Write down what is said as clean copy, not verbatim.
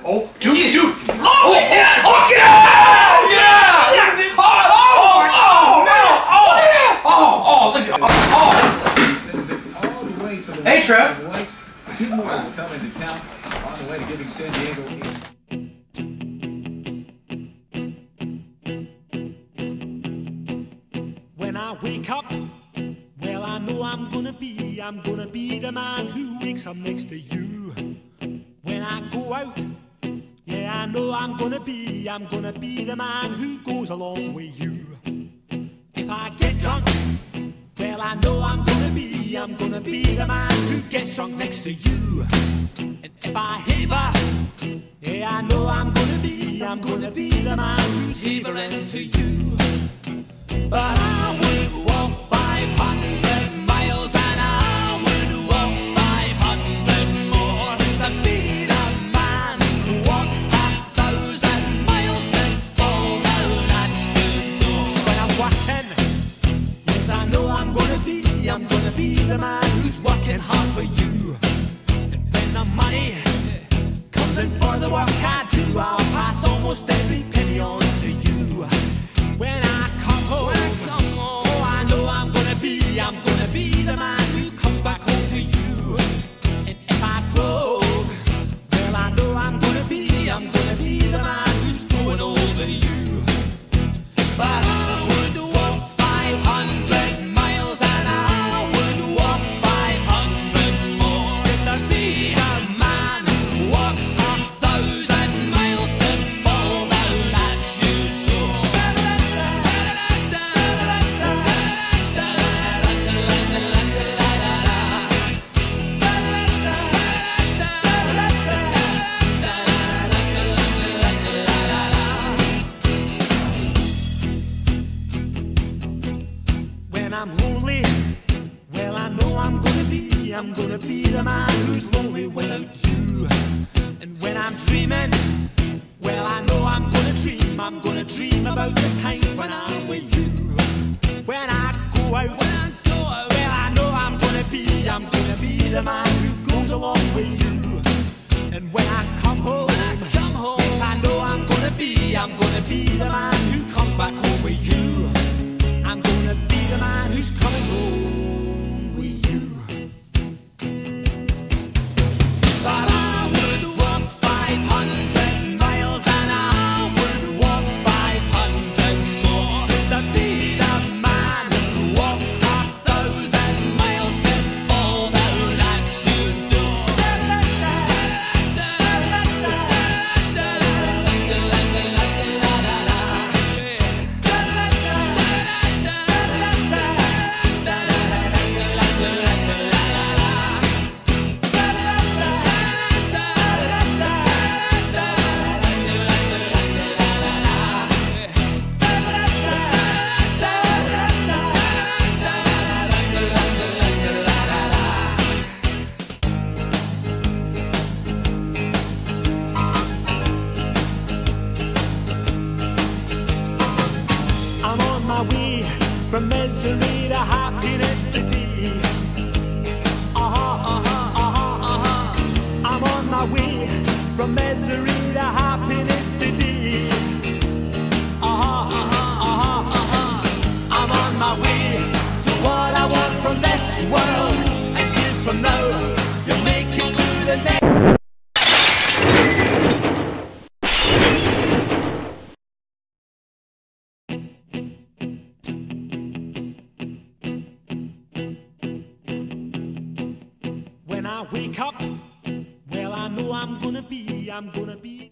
Oh, dude. Yeah. Oh, yeah. Oh, yeah. Yeah. Oh, look at All the way to the Hey, Trev. Two more will come into count on the way to giving San Diego. When I wake up, well, I know I'm gonna be the man who wakes up next to you. When I go out, yeah, I know I'm gonna be the man who goes along with you. If I get drunk, well, I know I'm gonna be the man who gets drunk next to you. And if I haver, yeah, I know I'm gonna be the man who's havering to you. But I would walk 500 miles and I would walk 500 more just to be the man who walked 1,000 miles to fall down at your door. When I'm working, yes, I know I'm gonna be the man who's working hard for you. And when the money comes in for the work I do, I'll pass almost every penny on to you. When I come home, oh, I know I'm gonna be the man who comes back home to you. And if I drove, well, I know I'm gonna be the man who's growing old to you. But I would walk 500 miles and I would walk 500 more just to be the man who walks 1,000 miles to fall down at your door. When I'm lonely, well, I know I'm gonna be the man who's lonely without you. And when I'm dreaming, well, I know I'm gonna dream about the time when I'm with you. When I go out, well, I know I'm gonna be the man who goes along with you. And when I come home, yes, I know I'm gonna be the man who comes back home with you. I'm gonna be the man who's coming home with you. But I would walk 500 miles and I would walk 500 more just to be the man who walks 1,000 miles to fall down at your door. I'm on my way from misery to happiness today. I'm on my way from misery to happiness today. I'm on my way to what I want from this world. And years from now, you'll make it to the next. When I wake up, well, I know I'm gonna be